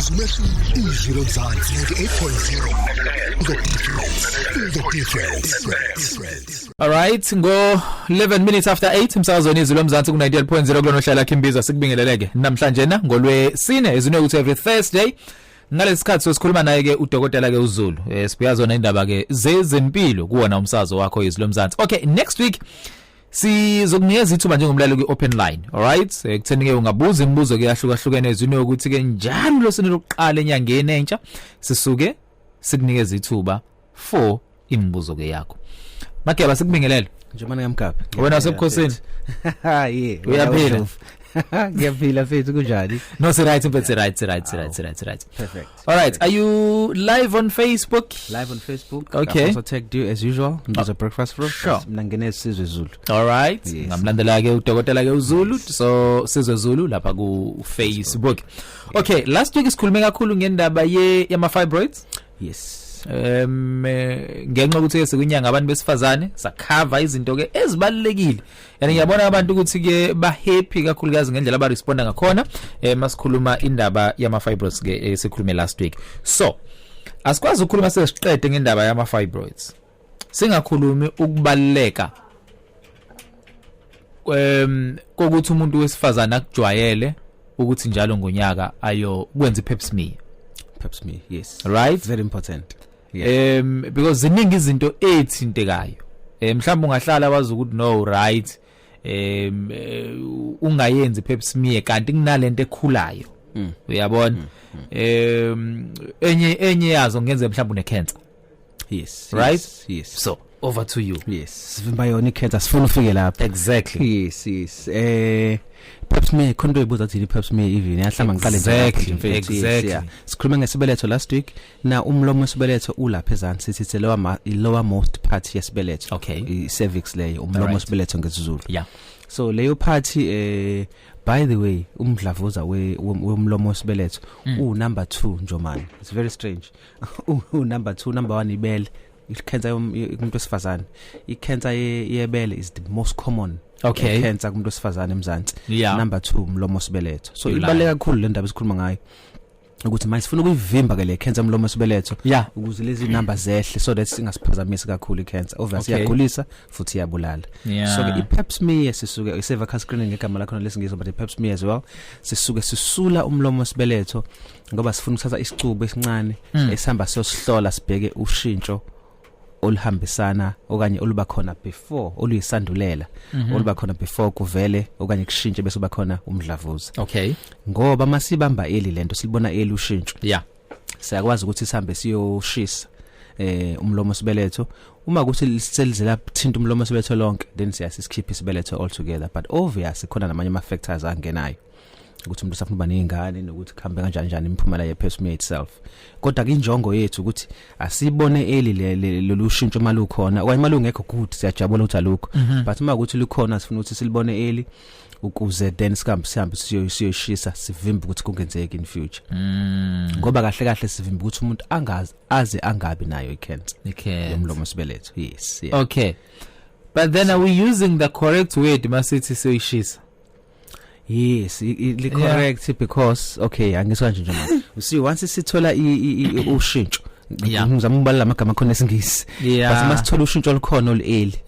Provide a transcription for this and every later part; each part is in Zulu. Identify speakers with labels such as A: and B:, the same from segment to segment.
A: Izwi lomzansi 98.0 the difference.
B: All right, ngo 11 minutes after 8 umsazweni izwi lomzansi ku 98.0 kulona hlala Khimbiza sikubingeleleke namhlanje na ngolwesine ezine ukuthi every Thursday ngalesikhathi sosikhuluma naye ke udokotela ke uZulu sibuya zona indaba ke zezempilo kuwona umsazo wakho izwi lomzansi. Okay, next week sizokunikeza ithuba njengomlaleli ku open line. All right, ekutheni ke ungabuza imibuzo ke yahlukahlukene ezine ukuthi ke njalo losini lokuqala enyangeni entsha sisuke sikunikeza ithuba for imibuzo ke yakho. Makeba sikubingelele
C: njengoba ngamkaphi
B: wena sebukhosini
C: yeah
B: uyaphila
C: ngiyaphila mfethu kunjani
B: no it's right perfect. All right, are you live on Facebook? Okay,
C: I also tagged you as usual there's a breakfast bro
B: sure
C: mina ngene Sizwe Zulu.
B: All right, ngamlandela ke udokotela ke uZulu so Sizwe Zulu lapha ku Facebook. Okay, last week isikhulume kakhulu ngendaba yama fibroids.
C: Yes.
B: Ngenxa ukuthi sekunyanga abantu besifazane sakhava izinto ke ezibalekile yani ngiyabona abantu ukuthi ke ba happy kakhulukazi ngendlela ba responda ngakhona masikhuluma indaba yama fibroids ke esikhulume last week. So asikwazi ukukhuluma sesiqede ngendaba yama fibroids singakhulumi ukubaleka kokuthi umuntu wesifazane akujwayele ukuthi njalo ngonyaka ayo kwenza pap smear.
C: Yes,
B: right,
C: very important.
B: Yeah. Because ziningi izinto ethintekayo mhlawumbe ungahlala wazi ukuthi no right ungayenzi pap smear kanti kunalento ekhulayo uyabona enye yazo ngenze mhlawumbe une cancer.
C: Yes,
B: right,
C: yes.
B: So over to you.
C: Yes, sivimba yona cancer sifuna ufike lapha.
B: Exactly.
C: Yes. Pap smear khonto ibuza thini pap smear even yahlamba ngiqale
B: nje exactly.
C: Sikhuluma ngesibeletho last week na umlomo wesibeletho ulapha ezantsi sithi lower most part yesibeletho.
B: Okay,
C: I cervix leyo umlomo wesibeletho ngesiZulu.
B: Yeah.
C: So leyo part by the way umdlavuza womlomo wesibeletho number 2 njomani. It's very strange. Number 2, number 1 ibele. I-cancer yomuntu wesifazane. I-cancer yebele is the most common.
B: Okay.
C: Cancer kumuntu wesifazane emzansi.
B: Yeah.
C: Number 2 umlomo wesibeletho. So ibaleka kakhulu le ndaba esikhuluma ngayo ukuthi manje sifuna ukuyivimba ke le cancer umlomo wesibeletho ukuze lezi numbers zehle so that singasiphazamisi kakhulu i-cancer. Obviously iyagulisa futhi iyabulala. So ke i-pap smear sisuke i-cervical screening ngegama lakho lesingizwe but i-pap smear as well sisuke sisula umlomo wesibeletho ngoba sifuna ukuthatha isicubu esincane esihamba siyosihlola sibheke ushintsho olihambisana okanye oluba khona before oluyisandulela oluba khona before kuvele okanye kushintshe bese kuba khona umdlavuza.
B: Okay,
C: ngoba masibamba eli lento silibona eli ushintsho siyakwazi ukuthi sihambe siyoshisa umlomo wesibeletho uma kuthi selizela thinta umlomo wesibeletho lonke then siyasikhipha isibeletho all together but obviously khona namanye ama factors angenayo ukuthi umuntu usafuna uba nezingane nokuthi khambe kanjani imiphumela ye-pap smear itself. Kodwa injongo yethu ukuthi asibone eli lolu shintsho malukhona okanye malungekho good siyajabula ukuthi alukho but uma ukuthi lukhona sifuna ukuthi silibone eli ukuze then sihambe siyoshisa sivimbe ukuthi kungenzeki in future. Ngoba kahle sivimbe ukuthi umuntu aze angabi nayo i-cancer yomlomo wesibeletho. Yes, yeah.
B: Okay, but then are we using the correct word masithi siyoshisa?
C: Yes, it correct because okay angisho kanje manje you see once sithola ushintsho ngizama ukubalala amagama khona esingisi but masithola ushintsho olukhona oleli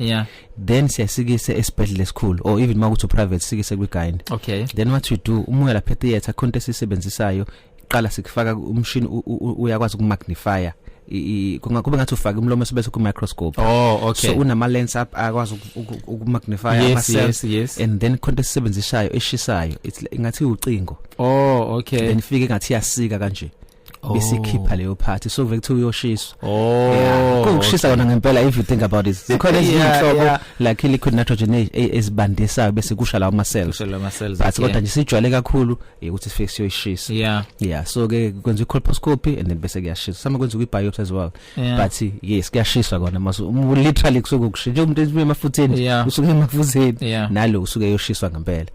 C: then siyasikise esibhedlela esikhulu or even makuthi private sikise kwigayini.
B: Okay,
C: then what we do umuya lapha theater content esisebenzisayo iqala sikufaka umshini uyakwazi ukumagnifya kungakube ngathi ufaka umlomo sebese ku microscope.
B: Okay,
C: so unama lens up akwazi ukumagnify ama cells and then content esisebenzisayo eshisayo it's ngathi ucingo.
B: Okay,
C: then ifike ngathi yasika kanje besikhipha leyo part so vekuthiwa uyoshiswa. Kushisa kona ngempela if you think about it sikhona izinhlobo like liquid nitrogen ezibandisayo bese kusha lawo ama cells but kodwa nje sijwayele kakhulu ukuthi sifike siyoshisa. So ke kwenza i-colposcopy and then bese kuyashisa sama kwenza i-biopsy as well but yes kuyashisa kona maso literally kusuke kushintsha umuntu emafutheni usuke emafutheni nalo usuke yoshiswa ngempela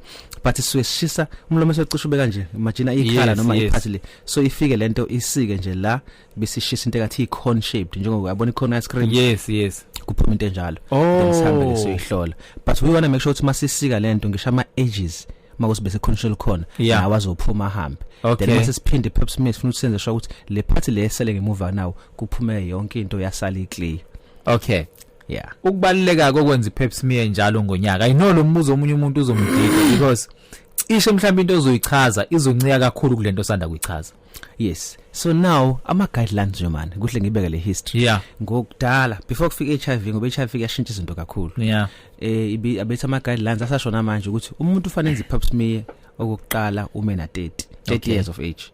C: but sishisa umlomo secishe ube kanje imagine ikhala noma iphathi le so ifike lento isike nje la besishisa into engathi i-cone shaped njengoba uyabona i-cone ice cream.
B: Yes
C: kuphuma into enjalo then sihambe lesihlola but we want to make sure ukuthi masisika lento ngisho ama edges makusibe seconditional khona awazophuma ahambe
B: Okay.
C: then mase siphinde pep smear sifuna ukusenza sure ukuthi le part le esele ngemuva nawo kuphume yonke into yasala iclear.
B: Okay.
C: Yeah.
B: Ukubaluleka kokwenza ipep smear njalo ngonyaka. I know lo mbuzo omunye umuntu uzomdika because ishe mhlawumbe into ozoyichaza izoncika kakhulu kulento osanda kuyichaza.
C: Yes. So now ama guidelines nje man kuhle ngibeke le history.
B: Yeah.
C: Ngokudala before kufika HIV ngoba HIV yashintsha izinto kakhulu.
B: Yeah.
C: Abetha ama guidelines asashona manje ukuthi umuntu ufanele enze ipep smear okuqala uma na 30 years of age.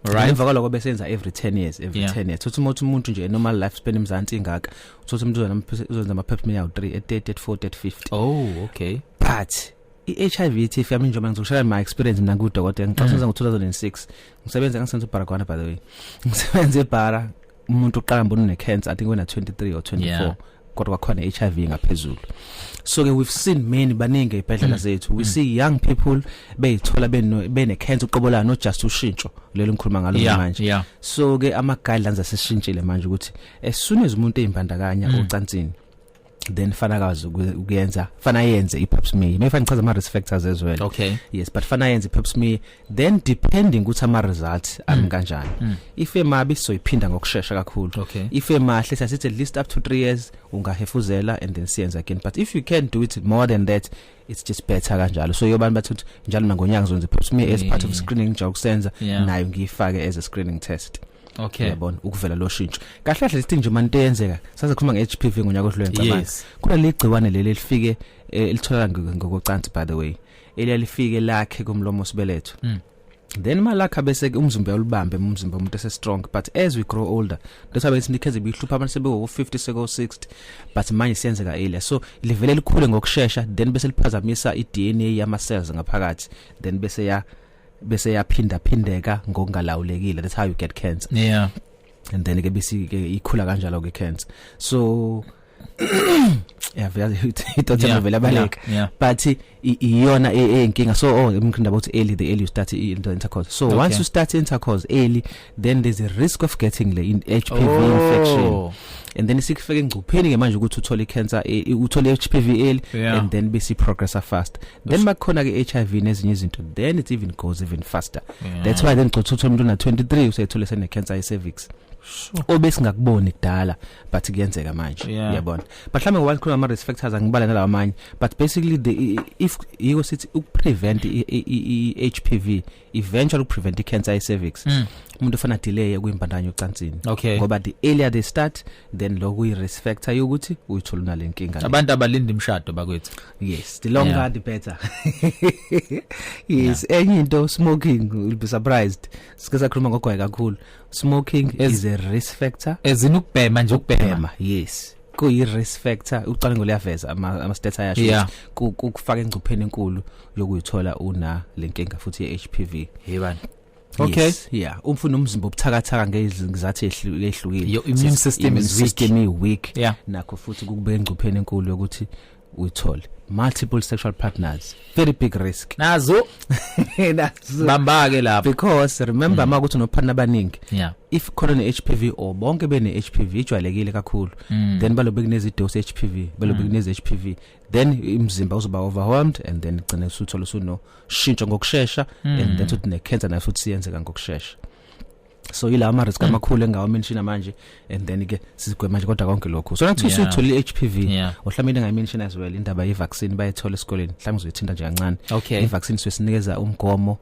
C: Right. Emva kwaloko besenza every 10 years Thothi umuntu nje normal lifespan emzansi ingaka thothi umuntu uzonza ama pep smear awu3 at 30 at 40 at 50.
B: Oh, okay.
C: But i-HIV TF yami njengoba ngizoshare my experience mina kudokotela ngixaxisa ngo2006 ngisebenza ngisenza uBaragwana by the way ngisebenza eBara umuntu uqala mbona une cancer I think wena 23 or 24 kodwa kwakhona HIV ngaphezulu. So ke we've seen many baningi ebhedlela zethu we see young people beyithola bene cancer uqobolana no just ushintsho lelo ngikhuluma ngalo manje. So ke ama guidelines aseshintshile manje ukuthi as soon as umuntu eyimbandakanya ocansini then fanakazi ukuyenza fana yenze ipep smear maybe ngichaza ama risk factors as well.
B: Okay.
C: Yes, but fana yenze ipep smear then depending ukuthi ama results ami kanjani. If emabi so iphinda ngokusheshsha kakhulu.
B: Okay.
C: If emahle sithi at least up to 3 years ungahefuzela and then siyenza again, but if you can do it more than that it's just better kanjalo. So yobantu bathi njalo ngonyaka zonke ipep smear as part of screening nje ukusenza nayo ngiyifake as a screening test.
B: Okay.
C: Yabona ukuvela lo shintsho kahle kahle lesithi nje manje into yenzeka saze khuluma ngeHPV ngonyaka odlule ngicabanga kuna legciwane leli lifike elithola ngokocansi by the way eliyalifike lakhe kumlomo sibeletho then malakha bese umzimba ulibambe umzimba umuntu ese strong but as we grow older that's why sinikeze bihlupha abantu sebe 50 seko 60 but manje siyenzeka earlier so livele likhule ngokusheshsha then bese liphazamisa iDNA yama cells ngaphakathi then bese yaphinda phindeka ngokungalawulekile. That's how you get cancer.
B: Yeah.
C: And then ke bese ikhula kanjalo ke cancer. So vele vele baleka but iyona inkinga so imkhinda about early the early you start intercourse so once you start intercourse early then there's a risk of getting the HPV infection and then isikufika engcupheni ke manje ukuthi uthole cancer uthole HPV early and then bese progressa fast then bakhona ke HIV nezinye izinto then it even goes even faster. That's why then uthole umuntu na 23 usayithola sene cancer ye cervix obesingakuboni kudala but kuyenzeka manje yabona but mhlawumbe one khona ama risk factors angibala nalawa manje but basically if yiko sithi ukuprevent HPV eventually prevent cancer ye cervix umuntu ufana delay kuyimbandanyo yocansini ngoba the earlier they start then lokhu yi risk factor yokuthi uyithola unale nkinga
B: abantu abalinda imshado bakwethu.
C: Yes, the longer the better. Yes, enye into smoking will be surprised sikasa khuluma ngogwayi kakhulu smoking is a risk factor
B: ezini ukubhema nje ukubhema.
C: Yes, kuyi risk factor uqala ngoliyaveza ama stats ayasho ukufaka engcupheni enkulu yokuyithola una lenkinga futhi ye HPV.
B: Yebani. Okay.
C: Yes, umfuna umzimba obuthakathaka ngezizathi ehlukile.
B: Your immune system is
C: weak. Nakho futhi kukubeka engcupheni enkulu yokuthi uyithole multiple sexual partners, very big risk.
B: Nazo bamba ke lapho
C: because remember makuthi no partner abaningi. If khona ne HPV or bonke bene HPV ijwayelekile kakhulu then balobe kunezi dose HPV balobe kunezi HPV then imzimba uzoba overwhelmed and then gcina usuthola usuno shintsho ngokusheshsha and then uthi ne cancer nayo futhi siyenzeka ngokusheshsha. So ila ama risk amakhulu engawa mention manje and then ke sigwema manje kodwa konke lokho so nathi usuthola HPV ohlamini engayi mention as well indaba ye vaccine bayithola esikoleni mhlawumbe uzothinta nje kancane i vaccine sesinikeza umgomo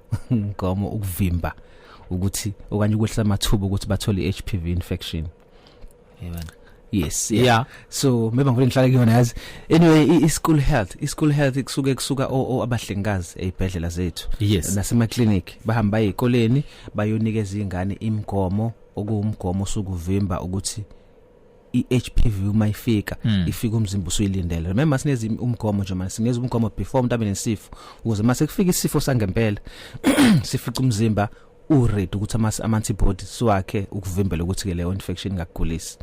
C: ukuvimba ukuthi okanye ukwehlisa amathuba ukuthi bathole HPV infection. Yes, so maybe ngivele ngihlale kuyona yazi anyway i-school health kusuka abahlengazi ezibhedlela zethu nasema clinic bahamba ezikoleni bayonikeza izingane imigomo okuwumgomo sokuvimba ukuthi iHPV uma ifika umzimba usuyilindele. Remember sinezi umgomo nje manje sinezi umgomo before umuntu abe nesifo ukuze mase kufika isifo sangempela sifica umzimba uready ukuthi ama antibodies wakhe ukuvimbela ukuthi ke leyo infection ingakugulisi.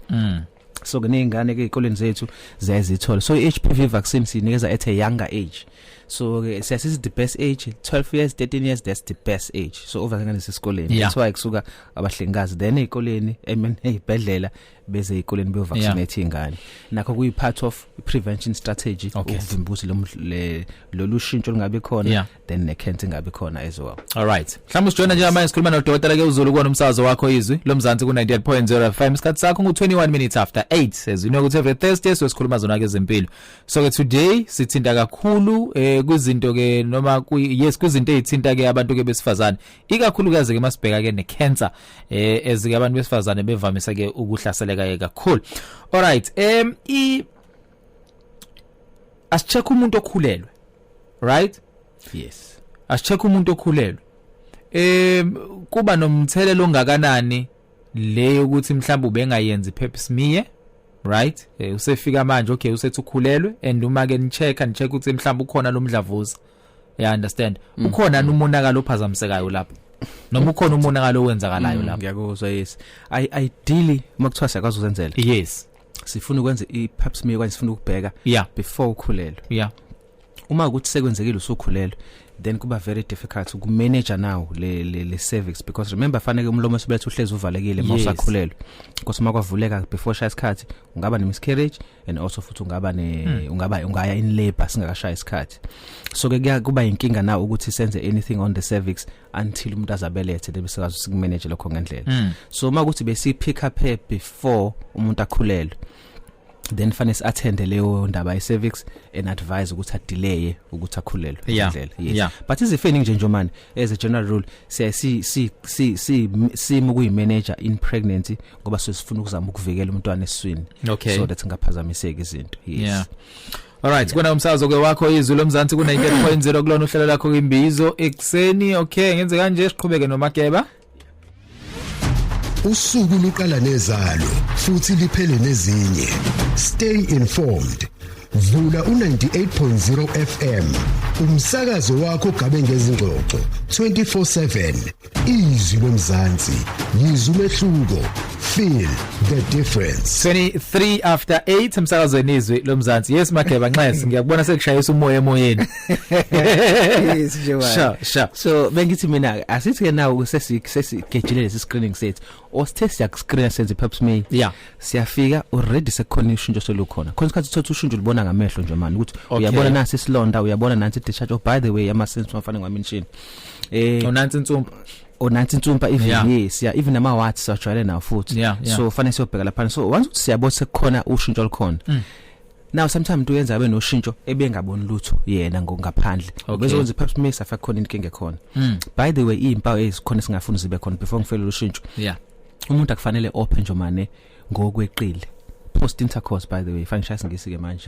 C: so kunengane ke ezikoleni zethu ziyazithola so HPV vaccine sinikeza at a younger age so siyasithi the best age 12 years 13 years that's the best age so over ngane sesikoleni that's why kusuka abahlengikazi then ezikoleni ezibhedlela beze ezikoleni be vaccinate ingane nakho kuyi part of prevention strategy ukuvimbuza lolu shintsho lingabe khona then ne cancer ingabe khona as well.
B: All right, mhlawumbe sijoyina nje manje sikhuluma noDokotela ke uZulu kuona umsakazo wakho izwi lomzansi ku 98.0 FM isikhathi sakho ngu21 minutes after 8 as you know ukuthi every Thursday so sikhuluma zona ke ezempilo so ke today sithinta kakhulu kuzinto ke noma kuzinto ezithinta ke abantu ke besifazane ikakhulukazi ke masibheka ke ne cancer ezike abantu besifazane bevamisa ke ukuhlaseleka kakhulu. All right, asicheck umuntu okhulelwe, right?
C: Yes,
B: asicheck umuntu okhulelwe kuba nomthelelo ongakanani le ukuthi mhlawumbe ubengayenzi pap smear, right? Usefika manje okay usethi ukhulelwe and uma ke nicheck ukuthi mhlawumbe ukhona lo mdlavuza, you understand? Ukhona umonakalo ophazamisekayo lapho noma ukhona umonakalo owenzakalayo lapho.
C: Ngiyakuzwa. Yes, ideally makuthiwa siyakwazi ukuzenzela.
B: Yes,
C: sifuna ukwenza i-pap smear kanye sifuna ukubheka before ukhulelwe. Uma ukuthi sekwenzekile usukhulelwe then kuba very difficult ukumanage now le cervix because remember fanele umlomo sibelethe uhlezi uvalekile mawusakhulelwe because makwavuleka before shaya isikhathi ungaba ne miscarriage and also futhi ungaya in labor singakashaya isikhathi so ke kuba inkinga now ukuthi senze anything on the cervix until umuntu azabelethe bese kazi sikumanage lokho ngendlela. So makuthi bese pick up before umuntu akhulelwe then fanele attend leyo ndaba ye cervix and advise ukuthi adelay ukuthi akhulelwe ngendlela. Yes, but izifeni nje manje as a general rule si mukuyi manager in pregnancy ngoba sifuna ukuzama ukuvikela umntwana esiswini so that ngaphazamiseki izinto. Yes.
B: All right, kuna umsakazo ke wakho izwi lomzansi ku 98.0 kulona uhlelo lakho kwimbizo ekseni. Okay, ngenze kanje siqhubeke noMageba.
A: Usuku luqala nezalo futhi liphele nezinye. Stay informed. Vula u98.0 FM. Umsakazo wakho gabe ngezingxoxo 24/7. Izwi lomzansi. Yizwe umehluko. Feel the difference.
B: 23 after 8 umsakazo wenizwi lomzansi. Yes Mageba Nxesi ngiyakubona sekushayisa umoya emoyeni.
C: Yes nje.
B: Sure.
C: So bengithi mina asithi ke now sesigejile lesi screening set or test yak screen senze pap smear. Siyafika already sekhona ishintsho solukhona. Khona isikhathi uthatha ushintsho libona ngamehlo nje manje ukuthi uyabona nasi isilonda uyabona nansi discharge. Oh by the way ama sense mafana ngwamention.
B: Nansi insumpa.
C: Nansi insumpa even yes even ama watts ajwayele nawo futhi. So fanele siyobheka lapha so once siyabona sekukhona ushintsho olukhona. Now sometimes into yenza abe noshintsho ebengaboni lutho yena ngongaphandle bezokwenza pap smear safa khona inkinga ekhona. By the way impawu ezikhona singafuna zibe khona before ngifele ushintsho. Umuntu akufanele open nje manje ngokweqile post intercourse. By the way fanele shaya ngisike manje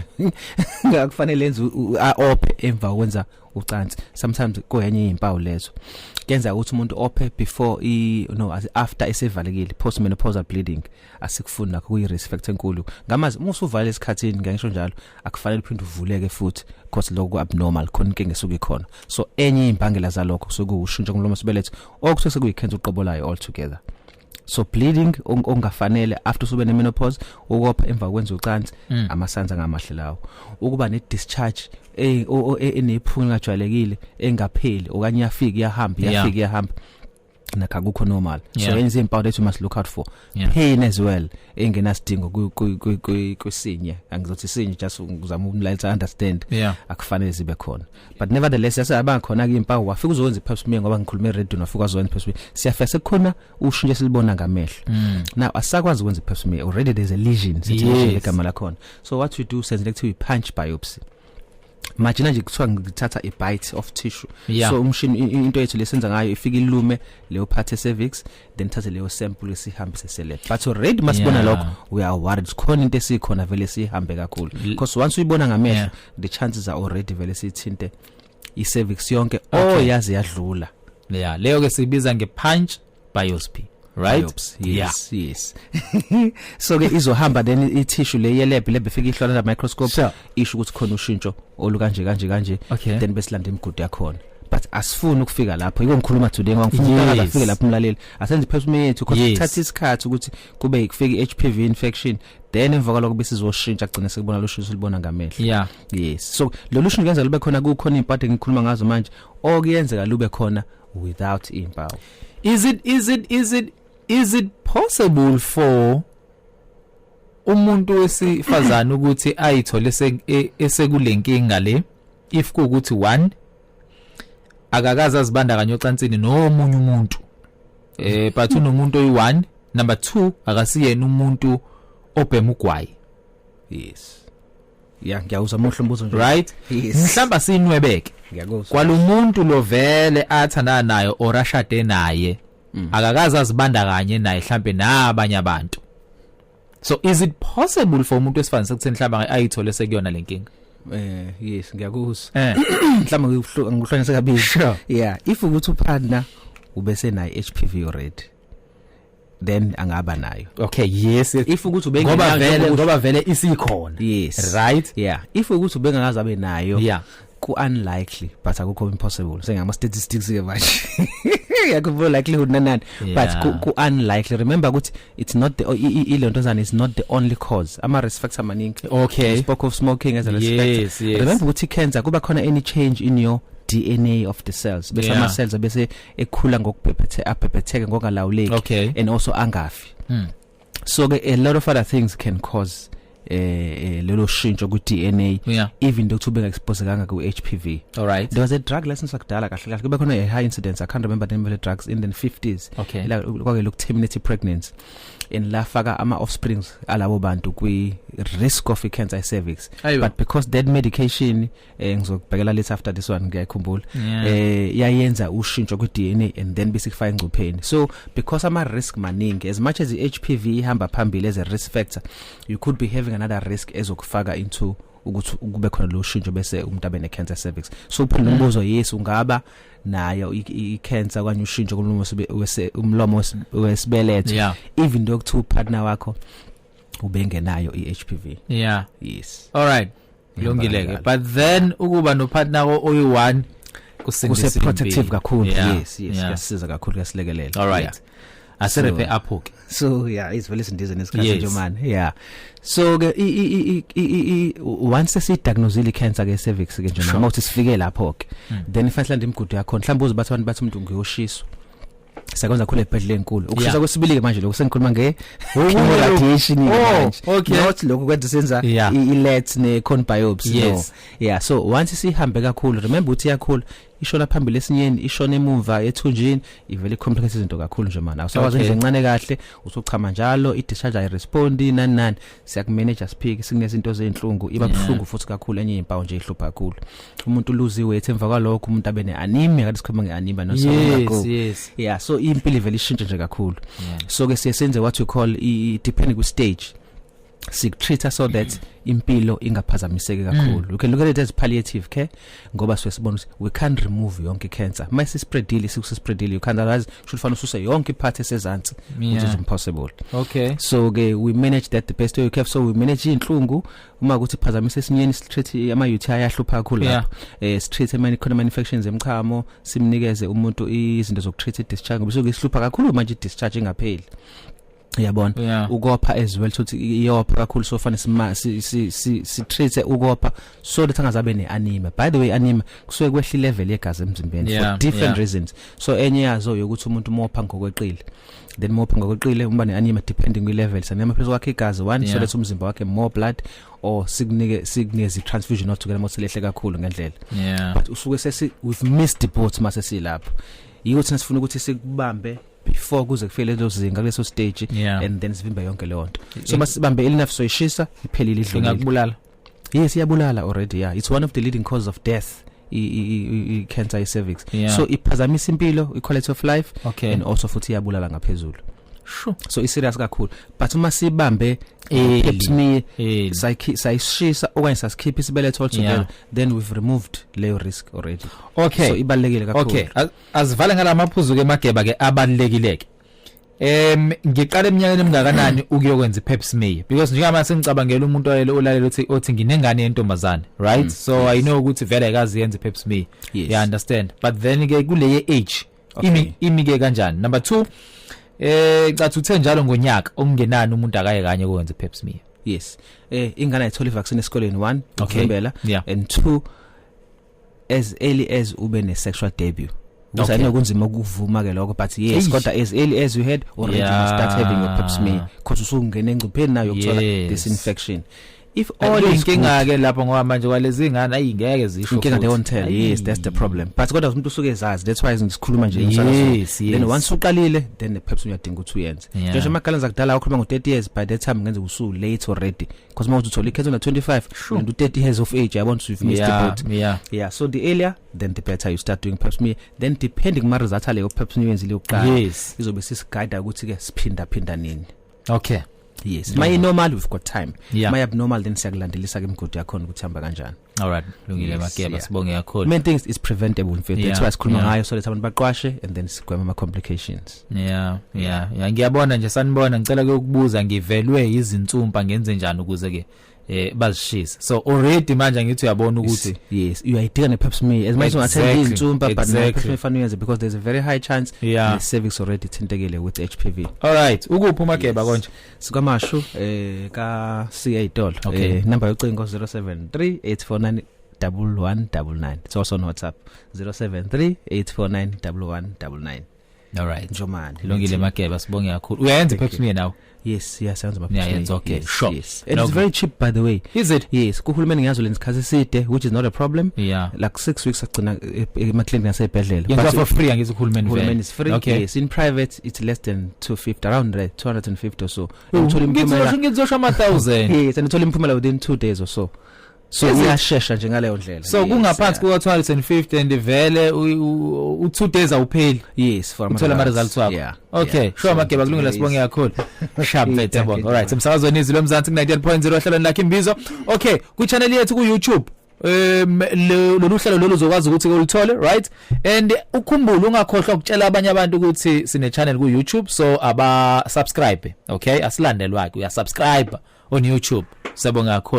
C: ngakufanele lenze open emva kwenza ucansi. Sometimes koyenye impawu lezo kenza ukuthi umuntu open before after esevalekile post menopausal bleeding asikufuni nakho kuyi risk factor enkulu ngamazi musuvale esikhathini ngisho njalo akufanele uphinde uvuleke futhi because lokho abnormal khona inkinga esuke khona. So enye imbangela zalokho sokushintsha kumlomo sibelethe okuthi sekuyicancer uqobolayo all together. So bleeding ongafanele after usube ne menopause ukopha emva kwenza ucansi amasanza ngamahle lawo ukuba ne discharge enephunga ngajwayelekile engapheli okanye yafika iyahamba nakha kukho normal. So yenze impawu that you must look out for. Pain as well engenasidingo kwesinye angizothi sinye just ngizama ukumlayitha understand akufanele zibe khona but nevertheless yasaba khona ke impawu wafika uzokwenza pap smear ngoba ngikhulume radio nafika uzokwenza pap smear siyafika sekukhona ushintsho silibona ngamehlo. Now asakwazi ukwenza pap smear already there's a lesion sithi igama lakhona. So what we do senze lekuthiwa punch biopsy. Imagine nje kuthiwa ngithatha a bite of tissue. So umshini into yethu lesenza ngayo ifika ilume leyo part cervix then thathe leyo sample esihambise select but already masibona lokho we are worried khona into esikhona vele sihambe kakhulu because once uyibona ngamehlo the chances are already vele sithinte i-cervix yonke yazi yadlula.
B: Leyo ke sibiza nge-punch biopsy. Right?
C: Yes. So ke izohamba then i-tissue le yelab ifika ihlola na microscope isho ukuthi khona ushintsho olukanje kanje then besilanda imigudu yakhona but asifuni ukufika lapho yiko ngikhuluma today ngifuna ukufika lapho umlaleli asenze iphesumi yethu because ithatha isikhathi ukuthi kube kufika HPV infection then emva kwaloko bese sizoshintsha agcine sekubona lo shintsho silibona ngamehlo yes so lolu shintsho kuyenza lube khona kukhona impatho engikhuluma ngazo manje okuyenzeka lube khona without impawu. Is it possible for umuntu wesifazana ukuthi ayithole esekulenkinga le if kuukuthi 1 akakaza azibandakanya ocansini nomunye umuntu but unomuntu oyi1 number 2 akasiyena umuntu obhema ugwayi yes ngiyawuza mohlombuzo nje
B: right mhlamba sinwebeke
C: ngiyakuzwa
B: kwalumuntu lo vele athanda nayo orashade naye akakaza azibandakanye naye mhlambe nabanye abantu. So is it possible for umuntu wesifazana sekutheni mhlamba ayithole sekuyona lenkinga?
C: Yes ngiyakuzwa mhlamba ngihlonyisa kabili yeah if ukuthi upartner ubese nayo HPV already then angaba nayo
B: okay yes
C: if ukuthi
B: ngoba vele isikhona
C: yes
B: right
C: yeah if ukuthi ubengazi abe nayo yeah ku unlikely but akukho impossible sengama statistics ke manje yakho likelihood nanani but ku unlikely remember ukuthi it's not the ilontozana is not the only cause ama risk factor maningi
B: okay
C: spoke of smoking as a risk factor remember ukuthi cancer kuba khona any change in your DNA of the cells bese ama cells bese ekhula ngokubhebhetheka ngokalawuleki and also angafi so a lot of other things can cause lelo shintsho ku DNA even though ube exposed kanga ku HPV.
B: All right,
C: there was a drug license akudala kahle kahle kube khona a high incidence, I can't remember the name of the drugs, in the 50s la kwake look terminate pregnancy in la faka ama offsprings alabo bantu kwi risk of cancer cervix but because that medication ngizokubhekela later after this one ngiyakhumbula yayenza ushintsho ku DNA and then besikufaka engcupheni. So because ama risk maningi, as much as the HPV ihamba phambili as a risk factor, you could be having another risk ezokufaka into ukuthi kube khona lo shintsho bese umuntu abe ne cancer cervix. So uphinde umbuzo yes ungaba nayo i-cancer kanye ushintsho umlomo wesibeletho even though kuthi partner wakho ubengenayo i-HPV. Yes.
B: All right. Lungileke. But then ukuba no partner oyi1
C: kusindisa protective kakhulu. Yes, kuyasiza kakhulu kuyasilekelela.
B: All right. Aserepe apho ke.
C: So it's very sindize nesikhathi nje man. So once sidiagnosile cancer ke cervix ke nje noma uthi sifike lapho ke then ifanele imigudu yakho mhlawumbe uzibathi abantu bathi umuntu ngiyoshiswa sakwenza khule ebhedlela enkulu ukushisa kwesibili ke manje lokho sengikhuluma radiation manje not lokho kwenza senza i-LET ne-cone biopsy so once sihambe kakhulu remember uthi yakhulu ishona phambili esinyeni ishona emuva ethunjini ivele complex izinto kakhulu nje mana awusakwazi nje encane kahle usuchama njalo i-discharge ay respond nani siyakumanage speak sikunezinto zezinhlungu iba buhlungu futhi kakhulu enye impawu nje ihlupha kakhulu umuntu lose weight emva kwalokho umuntu abe ne-anemia kade sikhuluma nge-anemia no so impilo ivele ishintshe nje kakhulu so ke siyenze what we call depending ku stage treat so that impilo ingaphazamiseki kakhulu. You can look at it as palliative care ngoba sibona we can't remove yonke cancer mase spreadile sikuspreadile you can't otherwise should fanele ususe yonke part esezantsi which is impossible. So we manage that the best way we can. So we manage inhlungu uma ukuthi phazamise esinyeni treat ama UTI ayahlupha kakhulu lapho treat ama infections emchamo simnikeze umuntu izinto zokutreat discharge ngoba sokuhlupha kakhulu manje discharge ingapheli yabona ukopha as well ukuthi iyopha kakhulu so fanele si treat ukopha so that angazabe ne-anemia. By the way anemia kusuke kwehla level yegazi emzimbeni for different reasons. So enye yazo yokuthi umuntu mopha ngokweqile then mopha ngokweqile umba ne-anemia depending kwi levels anema phezulu kwakhe igazi one so that umzimba wakhe more blood or signeze transfusion otugela mothelehle kakhulu ngendlela but usuke we've missed the boat mase silapho yikuthi nasifuna ukuthi sikubambe before kuze kufike lezo zinga leso stage and then sivimba yonke le nto so masibambe enough so ishisa iphelile idlule
B: ngakubulala
C: iyabulala already it's one of the leading cause of death cancer cervix so iphazamisa impilo quality of life and also futhi iyabulala ngaphezulu so is serious kakhulu but uma sibambe me sayishisa okanye sasikhipha isibeletho altogether then we've removed leyo risk already. So ibalekile kakhulu.
B: Asivale ngalamaphuzu ke mageba ke abalekileke Ngiqala eminyakeni emingakanani ukuyokwenza iPap smear because njengoba sengicabangela umuntu olalela uthi nginengane yentombazane, right? So I know ukuthi vele akazi yenza iPap smear. You understand? But then ke kule age imi ke kanjani? Number 2, cathi uthe njalo ngonyaka okungenani umuntu akaye kanye ukwenza iPap smear.
C: Yes. Ingane ayithola ivaccine esikoleni 1 ukuvimbela and 2 as early as ube ne sexual debut. Because I know kunzima ukuvuma ke lokho but yes kodwa as early as you had already you start having your Pap smear because usungena engcupheni nayo ukuthola this infection. If all
B: inkinga ke lapho ngoba manje kwalezi ingane ayingeke zisho
C: inkinga they won't tell. Yes, that's the problem. But kodwa umuntu usuke ezazi, that's why ngisikhuluma nje insana. Then once uqalile then the Pap smear uyadinga ukuthi uyenze. Nje emakaleni zakudala ukhuluma ngo30 years by that time ngenze usu late already because mawuthi uthola ikhezo na 25 and 30 years of age I want to missed the boat. Yeah, so the earlier then the better you start doing Pap smear. Then depending ma results ale Pap smear yenzile uqala izobe sisiguide ukuthi ke siphinda nini.
B: Okay.
C: Yes, my normal we've got time. My abnormal then siyakulandelisa ke imigudu yakho ukuthi hamba kanjani.
B: All right, lungile makeba sibonge kakhulu.
C: Main things is preventable in fact. That's why sikhuluma ngayo so that abantu baqwashe and then sigwema ama complications.
B: Yeah, ngiyabona nje sanibona ngicela ke ukubuza ngivelwe izintsumpa ngenze njani ukuze ke bazishisa. So already manje ngithi uyabona ukuthi
C: yes you are taking a Pap smear as much as ungathanda izintsumpa but Pap smear fanele uyenze because there's a very high chance the cervix already thintekile with HPV.
B: All right, ukuphi uMageba konje?
C: Sikamashu ka CA Dolo. Number yocingo 0738491199. It's also on WhatsApp 0738491199.
B: All right,
C: Njomani
B: Lungile Mageba sibonge kakhulu. Uyenza Pap smear now?
C: Yes, sounds about Pap
B: okay.
C: Yes,
B: sure.
C: Yes. And it's very cheap by the way.
B: Is it?
C: Yes, kuhulumeni ngazo lensikhathi eside which is not a problem. Like 6 weeks agcina ema-clinic nasebhedlela.
B: Yenza for free angithi uhulumeni vele.
C: Uhulumeni is free.
B: Okay.
C: Yes, in private it's less than 250 around 250 or so. Uthola impumela.
B: Ngizosho ama 1000.
C: Yes, and uthola impumela within 2 days or so. So uyashesha nje ngaleyo ndlela.
B: So kungaphansi kwa 250 and vele u2 days awupheli.
C: Yes, for
B: uthola ama results wakho. Okay, sure Mageba kulungile sibonge kakhulu. Sharp mate yabonga. All right, emsakazweni izilo mzansi 90.0 hlelo lakhe imbizo. Okay, ku channel yethu ku YouTube lolu hlelo lolu uzokwazi ukuthi ulithole, right? And ukhumbule ungakhohlwa ukutshela abanye abantu ukuthi sine channel ku YouTube so aba subscribe. Okay, asilandelwa ke uya subscribe on YouTube. Sabonga kakhulu.